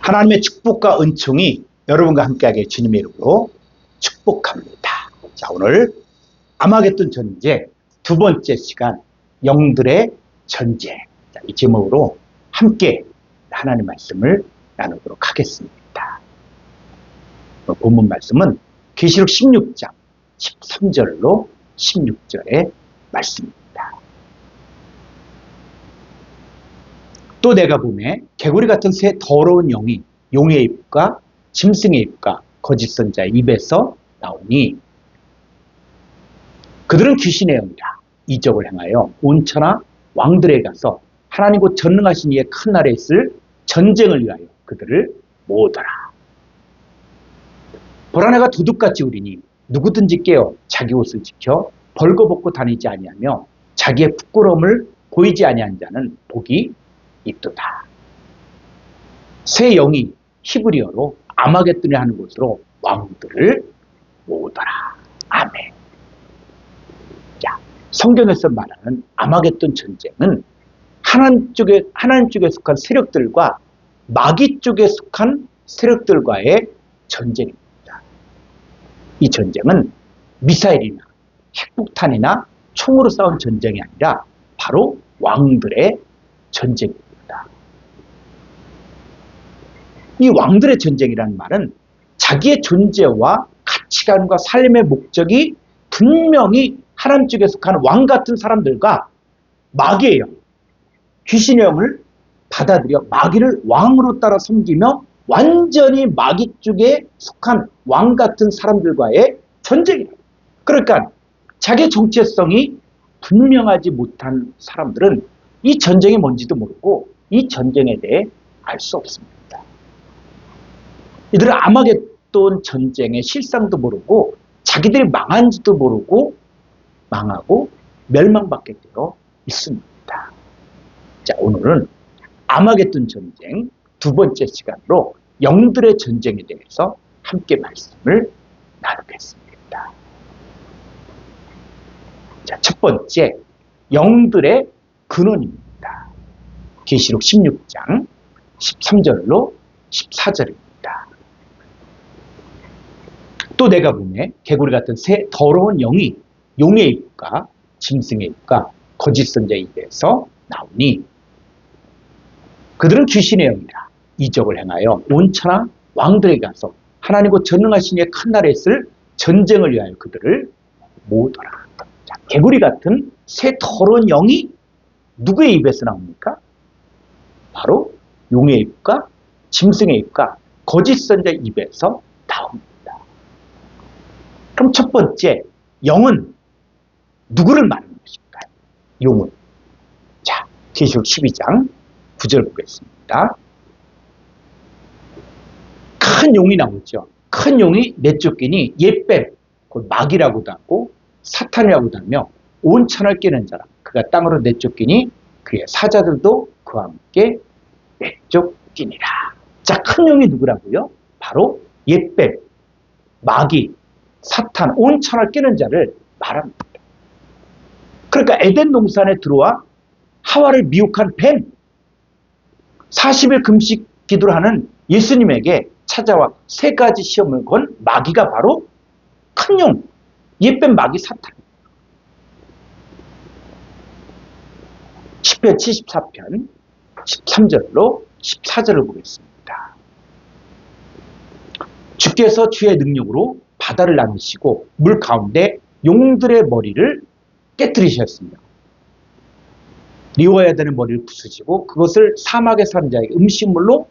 하나님의 축복과 은총이 여러분과 함께하게 주님의 이름으로 축복합니다. 자, 오늘 아마겟돈 전쟁 두 번째 시간, 영들의 전쟁. 자, 이 제목으로 함께 하나님 말씀을 나누도록 하겠습니다. 본문 말씀은 계시록 16장 13절로 16절의 말씀입니다. 또 내가 보매 개구리 같은 새 더러운 영이 용의 입과 짐승의 입과 거짓 선자의 입에서 나오니 그들은 귀신의 영이라 이적을 행하여 온 천하 왕들에게 가서 하나님 곧 전능하신 이의 큰 날에 있을 전쟁을 위하여 그들을 모으더라. 보라 내가 도둑같이 우리니 누구든지 깨어 자기 옷을 지켜 벌거벗고 다니지 아니하며 자기의 부끄러움을 보이지 아니한 자는 복이 있도다. 새 영이 히브리어로 아마겟돈이 하는 곳으로 왕들을 모으더라. 아멘. 자, 성경에서 말하는 아마겟돈 전쟁은 하나님 쪽에 속한 세력들과 마귀 쪽에 속한 세력들과의 전쟁입니다. 이 전쟁은 미사일이나 핵폭탄이나 총으로 싸운 전쟁이 아니라 바로 왕들의 전쟁입니다. 이 왕들의 전쟁이라는 말은 자기의 존재와 가치관과 삶의 목적이 분명히 하나님 쪽에 속한 왕 같은 사람들과 마귀의 영, 귀신의 영을 받아들여 마귀를 왕으로 따라 섬기며 완전히 마귀 쪽에 속한 왕 같은 사람들과의 전쟁이다. 그러니까 자기의 정체성이 분명하지 못한 사람들은 이 전쟁이 뭔지도 모르고 이 전쟁에 대해 알 수 없습니다. 이들은 아마겟돈 전쟁의 실상도 모르고 자기들이 망한지도 모르고 망하고 멸망받게 되어 있습니다. 자, 오늘은 아마겟돈 전쟁 두 번째 시간으로 영들의 전쟁에 대해서 함께 말씀을 나누겠습니다. 자, 첫 번째, 영들의 근원입니다. 계시록 16장 13절로 14절입니다. 또 내가 보매 개구리 같은 새 더러운 영이 용의 입과 짐승의 입과 거짓 선자의 입에서 나오니 그들은 귀신의 영이라 이적을 행하여 온 천하 왕들에게 가서 하나님 곧 전능하신 이의 큰 날에 있을 전쟁을 위하여 그들을 모으더라. 자, 개구리 같은 새 더러운 영이 누구의 입에서 나옵니까? 바로 용의 입과 짐승의 입과 거짓 선자의 입에서 나옵니다. 그럼 첫 번째, 영은 누구를 말하는 것일까요? 용은. 자, 계시록 12장 9절 보겠습니다. 큰 용이 나오죠. 큰 용이 내쫓기니 옛뱀, 곧 마귀라고도 하고 사탄이라고도 하며 온 천하를 깨는 자라. 그가 땅으로 내쫓기니 그의 사자들도 그와 함께 내쫓기니라. 자, 큰 용이 누구라고요? 바로 옛뱀, 마귀, 사탄, 온 천하를 깨는 자를 말합니다. 그러니까 에덴 동산에 들어와 하와를 미혹한 뱀, 40일 금식 기도를 하는 예수님에게 찾아와 세 가지 시험을 건 마귀가 바로 큰 용, 옛뱀 마귀 사탄. 시편 74편 13절로 14절을 보겠습니다. 주께서 주의 능력으로 바다를 나누시고 물 가운데 용들의 머리를 깨뜨리셨으며 리워야 되는 머리를 부수시고 그것을 사막에 사는 자에게 음식물로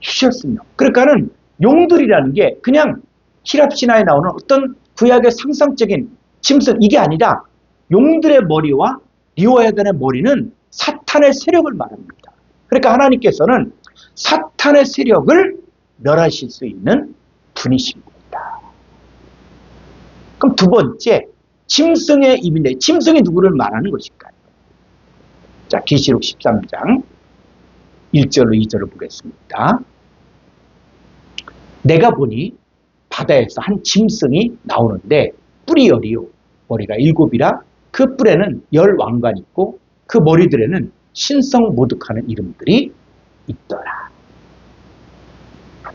주셨으며. 그러니까는 용들이라는 게 그냥 히랍 신화에 나오는 어떤 구약의 상상적인 짐승 이게 아니라 용들의 머리와 리워야 되는 머리는 사탄의 세력을 말합니다. 그러니까 하나님께서는 사탄의 세력을 멸하실 수 있는 분이십니다. 그럼 두 번째, 짐승의 입인데 짐승이 누구를 말하는 것일까요? 자, 계시록 13장 1절로 2절을 보겠습니다. 내가 보니 바다에서 한 짐승이 나오는데 뿔이 열이요 머리가 7이라 그 뿔에는 10왕관이 있고 그 머리들에는 신성 모독하는 이름들이 있더라.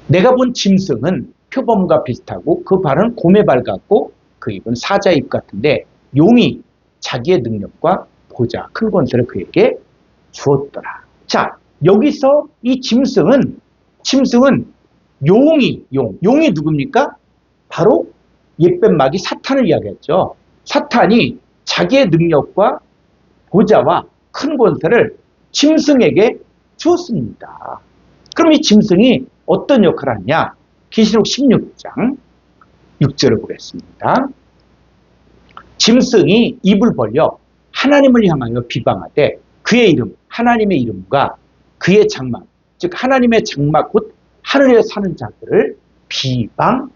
내가 본 짐승은 표범과 비슷하고 그 발은 곰의 발 같고 그 입은 사자의 입 같은데 용이 자기의 능력과 보좌 큰 권세를 그에게 주었더라. 자, 여기서 이 짐승은 용이 누굽니까? 바로 옛뱀 마귀 사탄을 이야기했죠. 사탄이 자기의 능력과 보좌와 큰 권세를 짐승에게 주었습니다. 그럼 이 짐승이 어떤 역할을 하냐? 계시록 16장 6절을 보겠습니다. 짐승이 입을 벌려 하나님을 향하여 비방하되 그의 이름, 하나님의 이름과 그의 장막, 즉 하나님의 장막 곧 하늘에 사는 자들을 비방하더라.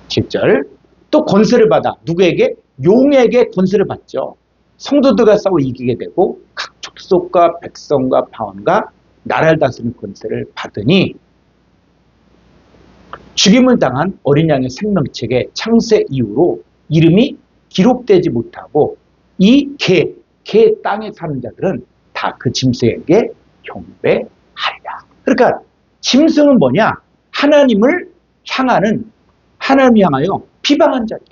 7절 또 권세를 받아 누구에게? 용에게 권세를 받죠. 성도들과 싸워 이기게 되고 각 족속과 백성과 방언과 나라를 다스리는 권세를 받으니 죽임을 당한 어린 양의 생명책에 창세 이후로 이름이 기록되지 못하고 이 개 땅에 사는 자들은 다 그 짐승에게 경배하리라. 그러니까 짐승은 뭐냐? 하나님을 향하여 비방한 자들.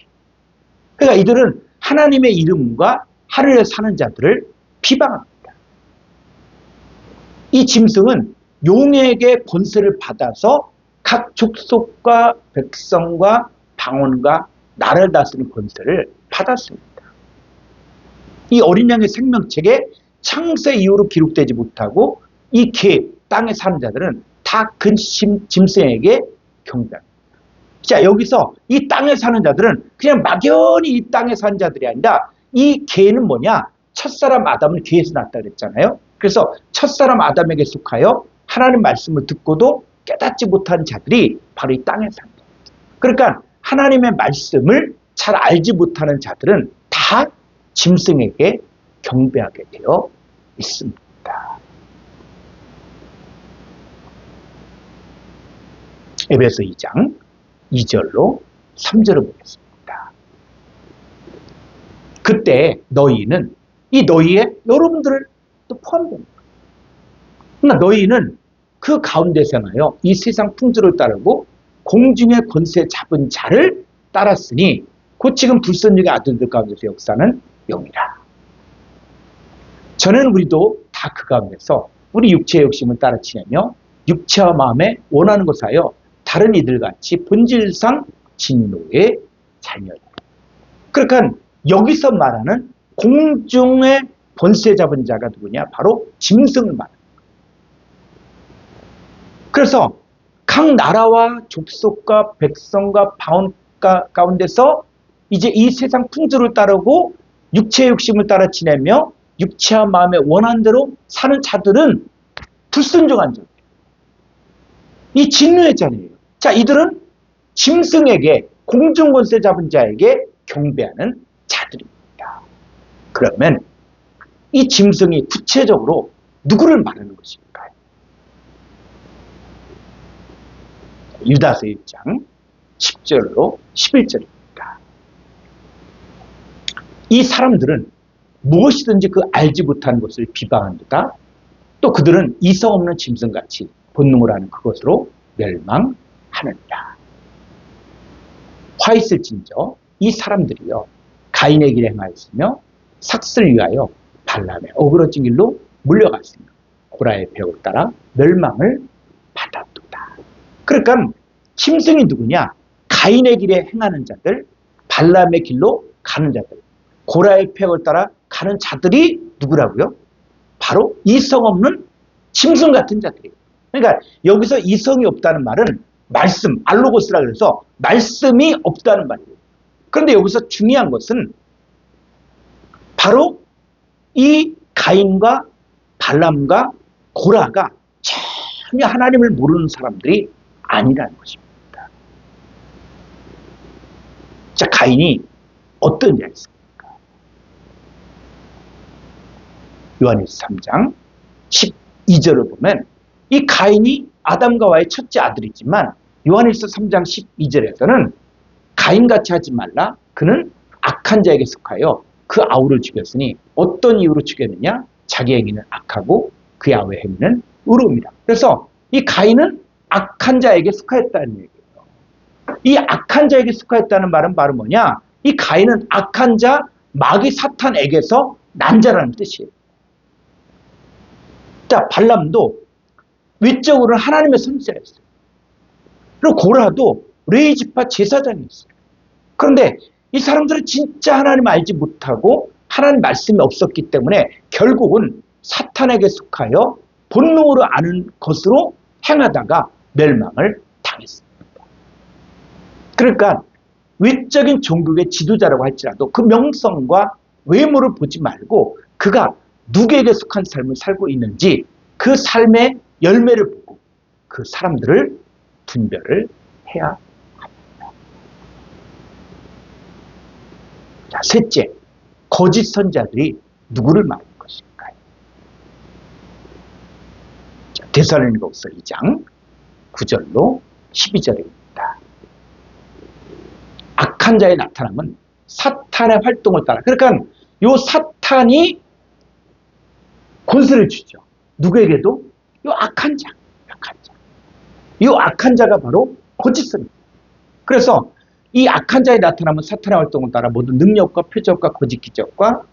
그러니까 이들은 하나님의 이름과 하늘에 사는 자들을 비방합니다. 이 짐승은 용에게 권세를 받아서 각 족속과 백성과 방언과 나라를 다스리는 권세를 받았습니다. 이 어린 양의 생명책에 창세 이후로 기록되지 못하고 이 땅에 사는 자들은 다 그 짐승에게 경배합니다. 자, 여기서 이 땅에 사는 자들은 그냥 막연히 이 땅에 사는 자들이 아니라 이 개는 뭐냐? 첫사람 아담을 개에서 낳았다 그랬잖아요. 그래서 첫사람 아담에게 속하여 하나님 말씀을 듣고도 깨닫지 못한 자들이 바로 이 땅에 사는 자들. 그러니까 하나님의 말씀을 잘 알지 못하는 자들은 다 짐승에게 경배하게 되어 있습니다. 에베소 2장 2절로 3절을 보겠습니다. 그때 너희는 이 너희에 여러분들을 또 포함됩니다. 그러나 너희는 그 가운데서 행하여 이 세상 풍조를 따르고 공중의 권세 잡은 자를 따랐으니 곧 지금 불선육의 아들들 가운데서 역사는 영이라. 전에는 우리도 다 그 가운데서 우리 육체의 욕심을 따라 지내며 육체와 마음에 원하는 것을 하여 다른 이들같이 본질상 진노의 자녀다. 그러니까 여기서 말하는 공중의 권세 잡은 자가 누구냐? 바로 짐승을 말합니다. 그래서 각 나라와 족속과 백성과 방언 가운데서 이제 이 세상 풍조를 따르고 육체의 욕심을 따라 지내며 육체와 마음의 원하는 대로 사는 자들은 불순종한 자들. 이 진노의 자녀예요. 자, 이들은 짐승에게 공중 권세 잡은 자에게 경배하는 자들입니다. 그러면 이 짐승이 구체적으로 누구를 말하는 것일까요? 유다서 1장 10절로 11절입니다. 이 사람들은 무엇이든지 그 알지 못하는 것을 비방한다. 또 그들은 이성 없는 짐승같이 본능을 하는 그것으로 멸망하느니라. 화 있을진저 이 사람들이요 가인의 길에 행하였으며 삭슬 위하여 발람의 어그러진 길로 물려갔으며 고라의 배우를 따라 멸망을 받았도다. 그러니까 짐승이 누구냐? 가인의 길에 행하는 자들, 발람의 길로 가는 자들, 고라의 폐역을 따라 가는 자들이 누구라고요? 바로 이성 없는 짐승 같은 자들이에요. 그러니까 여기서 이성이 없다는 말은 말씀, 알로고스라 그래서 말씀이 없다는 말이에요. 그런데 여기서 중요한 것은 바로 이 가인과 발람과 고라가 전혀 하나님을 모르는 사람들이 아니라는 것입니다. 자, 가인이 어떤 일이 있습니까? 요한일서 3장 12절을 보면 이 가인이 아담과와의 첫째 아들이지만 요한일서 3장 12절에서는 가인같이 하지 말라. 그는 악한 자에게 속하여 그 아우를 죽였으니 어떤 이유로 죽였느냐? 자기 행위는 악하고 그의 아우의 행위는 의로움이라. 그래서 이 가인은 악한 자에게 속하였다는 얘기예요. 이 악한 자에게 속하였다는 말은 바로 뭐냐? 이 가인은 악한 자, 마귀 사탄에게서 난 자라는 뜻이에요. 자, 발람도 외적으로는 하나님의 선지자였어요. 그리고 고라도 레위지파 제사장이었어요. 그런데 이 사람들은 진짜 하나님 알지 못하고 하나님 말씀이 없었기 때문에 결국은 사탄에게 속하여 본능으로 아는 것으로 행하다가 멸망을 당했습니다. 그러니까 외적인 종교의 지도자라고 할지라도 그 명성과 외모를 보지 말고 그가 누구에게 속한 삶을 살고 있는지 그 삶의 열매를 보고 그 사람들을 분별을 해야 합니다. 자, 셋째, 거짓 선자들이 누구를 말하는 것일까요? 자, 데살로니가후서 2장 9절로 12절입니다. 악한 자의 나타남은 사탄의 활동을 따라, 그러니까 이 사탄이 권세를 주죠. 누구에게도? 이 악한 자. 이 악한 자가 바로 거짓 선자. 그래서 이 악한 자의 나타남은 사탄의 활동을 따라 모든 능력과 표적과 거짓 기적과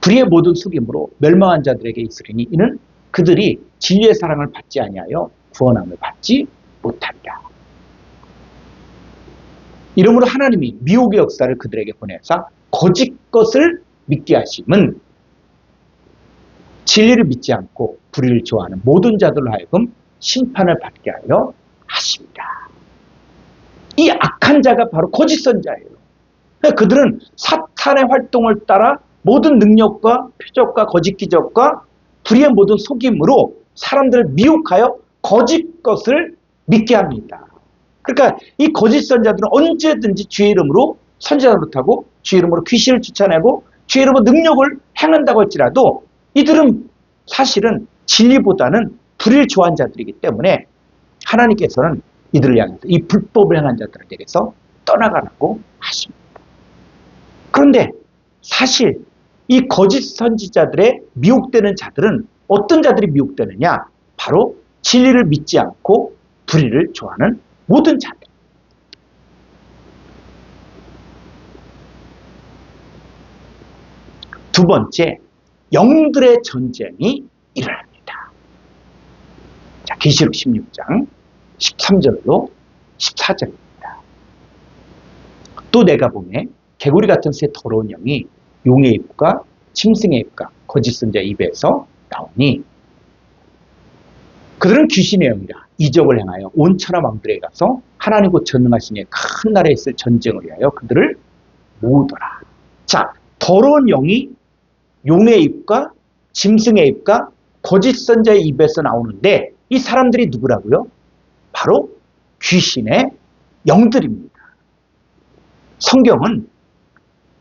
불의의 모든 속임으로 멸망한 자들에게 있으리니 이는 그들이 진리의 사랑을 받지 아니하여 구원함을 받지 못하리라. 이러므로 하나님이 미혹의 역사를 그들에게 보내사 거짓 것을 믿게 하심은 진리를 믿지 않고 불의를 좋아하는 모든 자들로 하여금 심판을 받게 하려 하십니다. 이 악한 자가 바로 거짓 선자예요. 그들은 사탄의 활동을 따라 모든 능력과 표적과 거짓 기적과 불의의 모든 속임으로 사람들을 미혹하여 거짓 것을 믿게 합니다. 그러니까 이 거짓 선자들은 언제든지 주의 이름으로 선지자 노릇하고 주의 이름으로 귀신을 쫓아내고 주의 이름으로 능력을 행한다고 할지라도 이들은 사실은 진리보다는 불의를 좋아하는 자들이기 때문에 하나님께서는 이들을 향해서 이 불법을 행한 자들에게서 떠나가라고 하십니다. 그런데 사실 이 거짓 선지자들의 미혹되는 자들은 어떤 자들이 미혹되느냐? 바로 진리를 믿지 않고 불의를 좋아하는 모든 자들. 두 번째, 영들의 전쟁이 일어납니다. 자, 계시록 16장 13절로 14절입니다. 또 내가 보매 개구리 같은 새 더러운 영이 용의 입과 짐승의 입과 거짓 선자의 입에서 나오니 그들은 귀신의 영이라 이적을 행하여 온 천하 왕들에게 가서 하나님 곧 전능하신 이의 큰 나라에 있을 전쟁을 위하여 그들을 모으더라. 자, 더러운 영이 용의 입과 짐승의 입과 거짓 선자의 입에서 나오는데 이 사람들이 누구라고요? 바로 귀신의 영들입니다. 성경은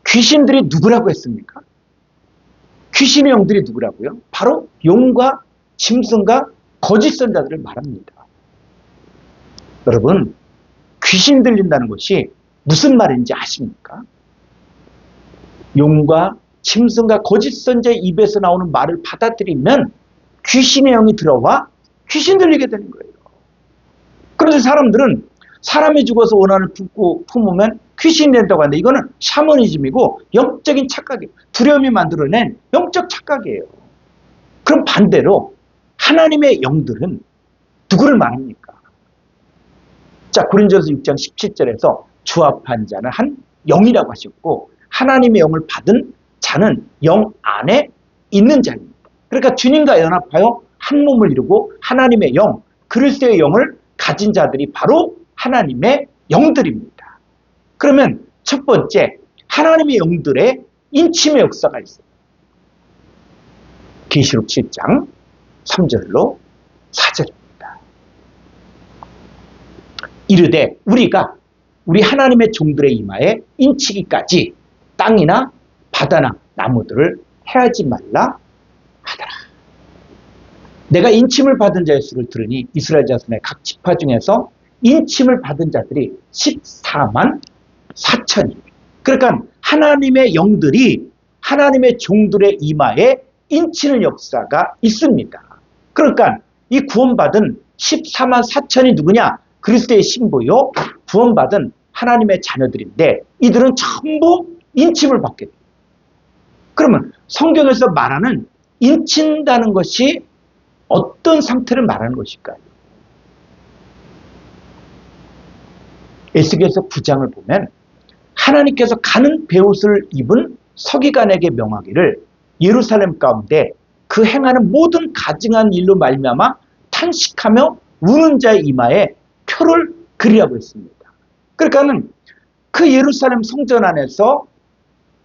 귀신들이 누구라고 했습니까? 귀신의 영들이 누구라고요? 바로 용과 짐승과 거짓 선자들을 말합니다. 여러분, 귀신 들린다는 것이 무슨 말인지 아십니까? 용과 짐승과 거짓 선자의 입에서 나오는 말을 받아들이면 귀신의 영이 들어와 귀신 들리게 되는 거예요. 그런데 사람들은 사람이 죽어서 원한을 품으면 귀신이 된다고 하는데 이거는 샤머니즘이고 영적인 착각이에요. 두려움이 만들어낸 영적 착각이에요. 그럼 반대로 하나님의 영들은 누구를 말합니까? 자, 고린도전서 6장 17절에서 주합한 자는 한 영이라고 하셨고 하나님의 영을 받은 자는 영 안에 있는 자입니다. 그러니까 주님과 연합하여 한 몸을 이루고 하나님의 영, 그리스도의 영을 가진 자들이 바로 하나님의 영들입니다. 그러면 첫 번째, 하나님의 영들의 인침의 역사가 있어요. 계시록 7장 3절로 4절입니다. 이르되 우리가 우리 하나님의 종들의 이마에 인치기까지 땅이나 바다나 나무들을 해하지 말라 하더라. 내가 인침을 받은 자의 수를 들으니 이스라엘 자손의 각 지파 중에서 인침을 받은 자들이 14만 4천이에요. 그러니까 하나님의 영들이 하나님의 종들의 이마에 인치는 역사가 있습니다. 그러니까 이 구원받은 14만 4천이 누구냐? 그리스도의 신부요. 구원받은 하나님의 자녀들인데 이들은 전부 인침을 받게 돼요. 그러면 성경에서 말하는 인친다는 것이 어떤 상태를 말하는 것일까요? 에스겔서 9장을 보면 하나님께서 가는 베옷을 입은 서기관에게 명하기를 예루살렘 가운데 그 행하는 모든 가증한 일로 말미암아 탄식하며 우는 자의 이마에 표를 그리라고 했습니다. 그러니까는 그 예루살렘 성전 안에서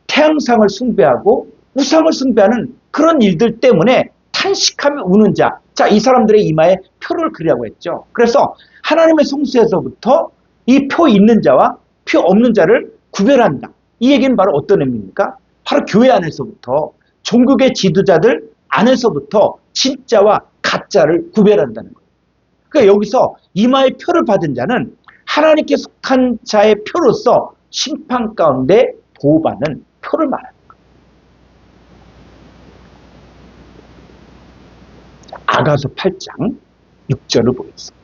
태양상을 숭배하고 우상을 숭배하는 그런 일들 때문에 탄식하며 우는 자, 이 사람들의 이마에 표를 그리라고 했죠. 그래서 하나님의 성수에서부터 이 표 있는 자와 표 없는 자를 구별한다. 이 얘기는 바로 어떤 의미입니까? 바로 교회 안에서부터 종교계 지도자들 안에서부터 진짜와 가짜를 구별한다는 거예요. 그러니까 여기서 이마의 표를 받은 자는 하나님께 속한 자의 표로서 심판 가운데 보호받는 표를 말하는 거예요. 아가서 8장 6절을 보겠습니다.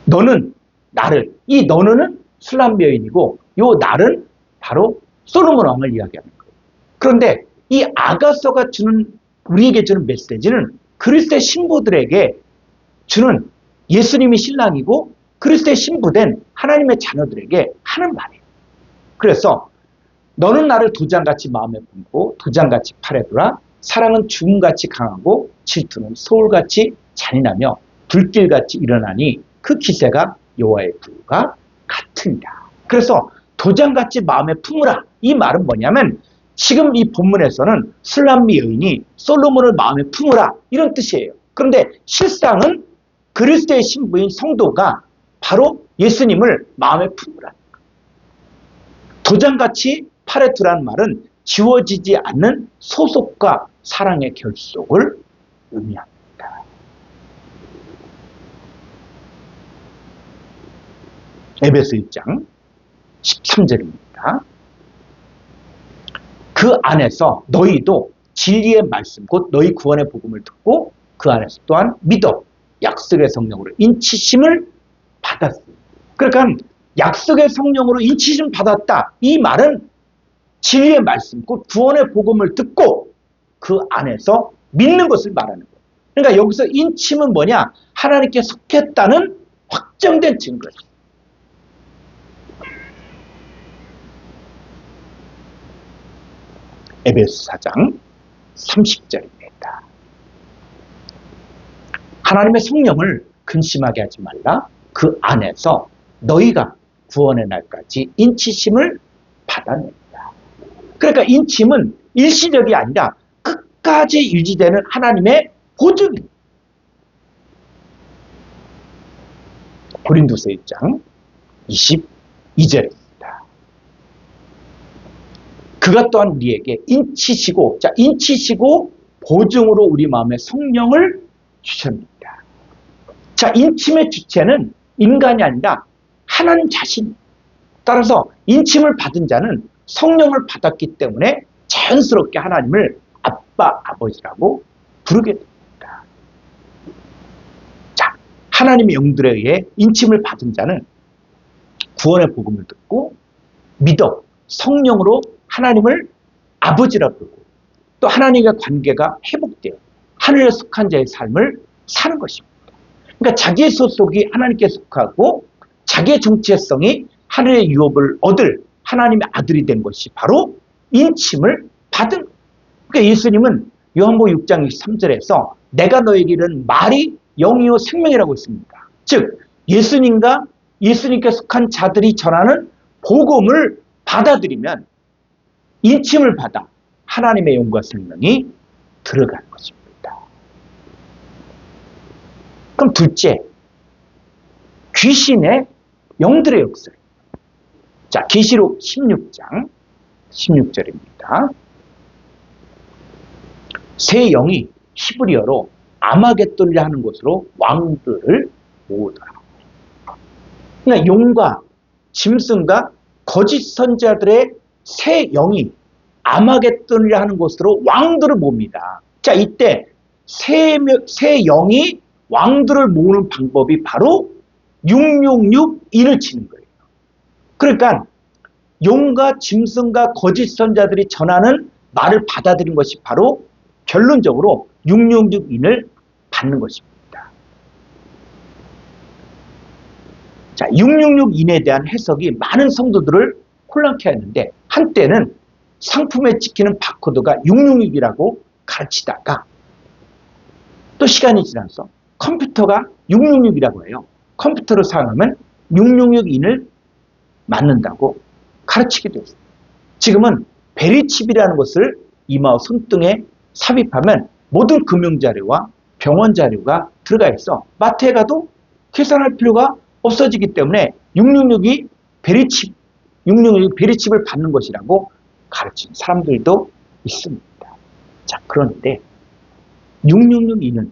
너는 나를, 이 너는 술람 여인이고 요 날은 바로 솔로몬 왕을 이야기하는 거예요. 그런데 이 아가서가 우리에게 주는 메시지는 그리스도의 신부들에게 주는, 예수님이 신랑이고 그리스도의 신부된 하나님의 자녀들에게 하는 말이에요. 그래서 너는 나를 도장같이 마음에 품고 도장같이 팔에 두라. 사랑은 죽음같이 강하고 질투는 소울같이 잔인하며 불길같이 일어나니 그 기세가 여호와의 불과 같으니라. 그래서 도장같이 마음에 품으라. 이 말은 뭐냐면 지금 이 본문에서는 술람미 여인이 솔로몬을 마음에 품으라 이런 뜻이에요. 그런데 실상은 그리스도의 신부인 성도가 바로 예수님을 마음에 품으라. 도장같이 팔에 두라는 말은 지워지지 않는 소속과 사랑의 결속을 의미합니다. 에베소 1장 13절입니다. 그 안에서 너희도 진리의 말씀, 곧 너희 구원의 복음을 듣고 그 안에서 또한 믿어 약속의 성령으로 인치심을 받았습니다. 그러니까 약속의 성령으로 인치심 받았다. 이 말은 진리의 말씀, 곧 구원의 복음을 듣고 그 안에서 믿는 것을 말하는 거예요. 그러니까 여기서 인침은 뭐냐? 하나님께 속했다는 확정된 증거예요. 에베소 4장 30절입니다. 하나님의 성령을 근심하게 하지 말라. 그 안에서 너희가 구원의 날까지 인치심을 받아낸다. 그러니까 인침은 일시적이 아니라 끝까지 유지되는 하나님의 보증입니다. 고린도서 1장 22절입니다. 그가 또한 우리에게 인치시고, 인치시고 보증으로 우리 마음에 성령을 주셨습니다. 인침의 주체는 인간이 아니라 하나님 자신. 따라서 인침을 받은 자는 성령을 받았기 때문에 자연스럽게 하나님을 아빠, 아버지라고 부르게 됩니다. 하나님의 영들에 의해 인침을 받은 자는 구원의 복음을 듣고 믿어 성령으로 하나님을 아버지라 부르고 또 하나님과 관계가 회복되어 하늘에 속한 자의 삶을 사는 것입니다. 그러니까 자기의 소속이 하나님께 속하고 자기의 정체성이 하늘의 유업을 얻을 하나님의 아들이 된 것이 바로 인침을 받은. 그러니까 예수님은 요한복음 6장 23절에서 내가 너에게 이르는 말이 영이요 생명이라고 했습니다. 즉 예수님과 예수님께 속한 자들이 전하는 복음을 받아들이면 인침을 받아 하나님의 영과 생명이 들어가는 것입니다. 그럼 둘째, 귀신의 영들의 역설. 계시록 16장 16절입니다. 새 영이 히브리어로 아마겟돈이라 하는 곳으로 왕들을 모으더라. 그러니까 용과 짐승과 거짓 선자들의 새 영이 아마겟돈이라 하는 곳으로 왕들을 모읍니다. 이때 새 영이 왕들을 모으는 방법이 바로 666인을 치는 거예요. 그러니까 용과 짐승과 거짓 선자들이 전하는 말을 받아들인 것이 바로 결론적으로 666인을 받는 것입니다. 자, 666인에 대한 해석이 많은 성도들을 혼란케 했는데 한때는 상품에 찍히는 바코드가 666이라고 가르치다가 또 시간이 지나서 컴퓨터가 666이라고 해요. 컴퓨터를 사용하면 666인을 맞는다고 가르치게 되었어요. 지금은 베리칩이라는 것을 이마 손등에 삽입하면 모든 금융자료와 병원 자료가 들어가 있어 마트에 가도 계산할 필요가 없어지기 때문에 666이 베리칩, 666이 베리칩을 받는 것이라고 가르치는 사람들도 있습니다. 자, 그런데 666인은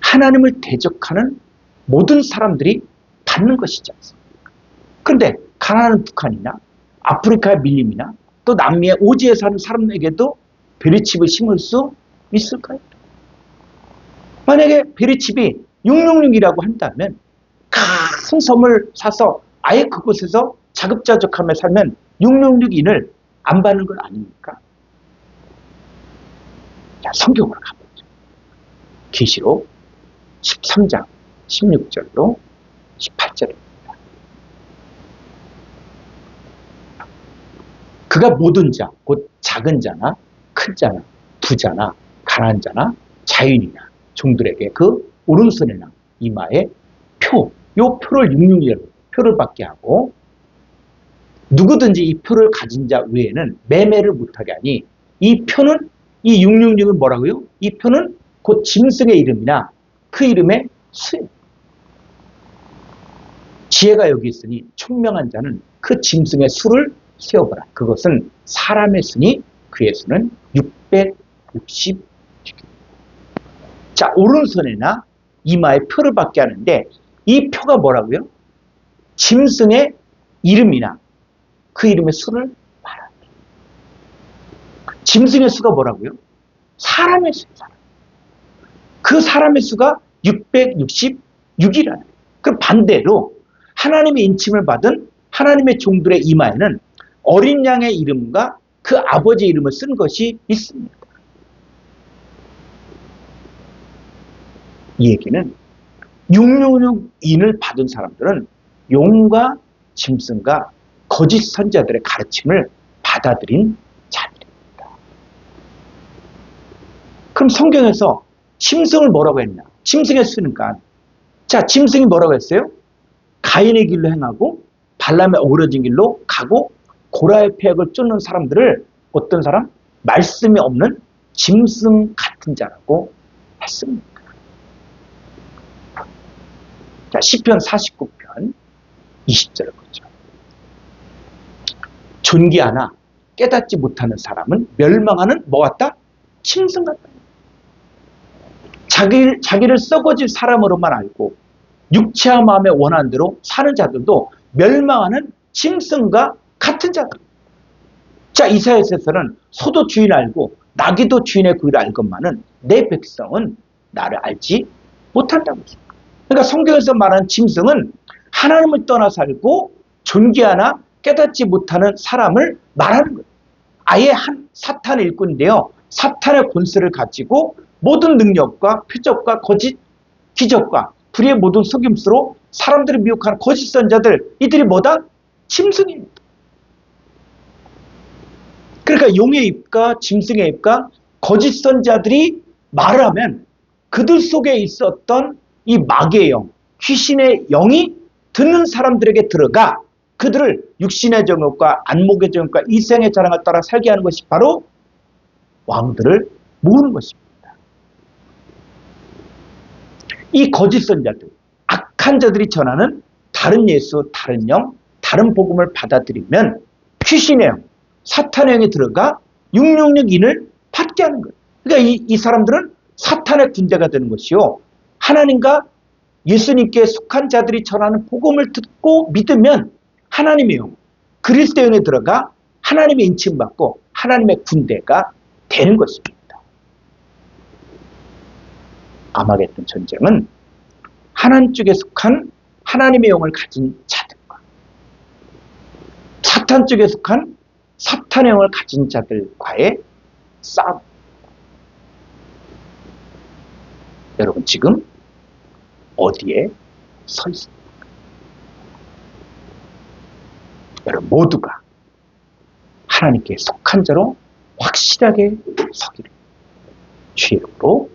하나님을 대적하는 모든 사람들이 받는 것이지 않습니까? 그런데 가나안 북한이나 아프리카의 밀림이나 또 남미의 오지에 사는 사람에게도 베리칩을 심을 수 있을까요? 만약에 베리칩이 666이라고 한다면 큰 섬을 사서 아예 그곳에서 자급자족하며 살면 666인을 안 받는 건 아닙니까? 자, 성경으로 가보죠. 계시록 13장 16절로 18절입니다. 그가 모든 자, 곧 작은 자나 큰 자나 부자나 가난한 자나 자유인이나 종들에게 그 오른손이나 이마에 요 표를 666이라고 표를 받게 하고 누구든지 이 표를 가진 자 외에는 매매를 못하게 하니 이 표는 이 666은 뭐라고요? 이 표는 곧 짐승의 이름이나 그 이름의 수예요. 지혜가 여기 있으니 총명한 자는 그 짐승의 수를 세어보라. 그것은 사람의 수니 그의 수는 666. 자, 오른손이나 이마에 표를 받게 하는데 이 표가 뭐라고요? 짐승의 이름이나 그 이름의 수를 말합니다. 짐승의 수가 뭐라고요? 사람의 수예요. 그 사람의 수가 666이라는 거예요. 그럼 반대로 하나님의 인침을 받은 하나님의 종들의 이마에는 어린 양의 이름과 그 아버지의 이름을 쓴 것이 있습니다. 이 얘기는 666인을 받은 사람들은 용과 짐승과 거짓 선자들의 가르침을 받아들인 자들입니다. 그럼 성경에서 짐승을 뭐라고 했나? 짐승의 수니까. 자, 짐승이 뭐라고 했어요? 가인의 길로 행하고 발람의 어그러진 길로 가고 고라의 폐역을 쫓는 사람들을 어떤 사람? 말씀이 없는 짐승 같은 자라고 했습니다. 자, 시편 49편 20절을 보죠. 존귀하나 깨닫지 못하는 사람은 멸망하는 뭐 같다? 짐승 같다. 자기를 썩어질 사람으로만 알고 육체와 마음의 원하는 대로 사는 자들도 멸망하는 짐승과 같은 자들. 자, 이사야서에서는 소도 주인 알고 나귀도 주인의 구유를 알건만은 내 백성은 나를 알지 못한다고 했습니다. 그러니까 성경에서 말하는 짐승은 하나님을 떠나 살고 존귀하나 깨닫지 못하는 사람을 말하는 거예요. 아예 한 사탄의 일꾼인데요. 사탄의 권세를 가지고 모든 능력과 표적과 거짓 기적과 불의의 모든 속임수로 사람들을 미혹하는 거짓 선자들, 이들이 뭐다? 짐승입니다. 그러니까 용의 입과 짐승의 입과 거짓 선자들이 말을 하면 그들 속에 있었던 이 마귀의 영, 귀신의 영이 듣는 사람들에게 들어가 그들을 육신의 정욕과 안목의 정욕과 이생의 자랑을 따라 살게 하는 것이 바로 왕들을 모으는 것입니다. 이 거짓 선자들, 악한 자들이 전하는 다른 예수, 다른 영, 다른 복음을 받아들이면 귀신의 영, 사탄의 영이 들어가 666인을 받게 하는 거예요. 그러니까 이 사람들은 사탄의 군대가 되는 것이요. 하나님과 예수님께 속한 자들이 전하는 복음을 듣고 믿으면 하나님의 영, 그리스도의 영에 들어가 하나님의 인침받고 하나님의 군대가 되는 것입니다. 아마겟돈 전쟁은 하나님 쪽에 속한 하나님의 영을 가진 자들과 사탄 쪽에 속한 사탄의 영을 가진 자들과의 싸움. 여러분 지금 어디에 서 있습니까? 여러분 모두가 하나님께 속한 자로 확실하게 서기를 주의 이름으로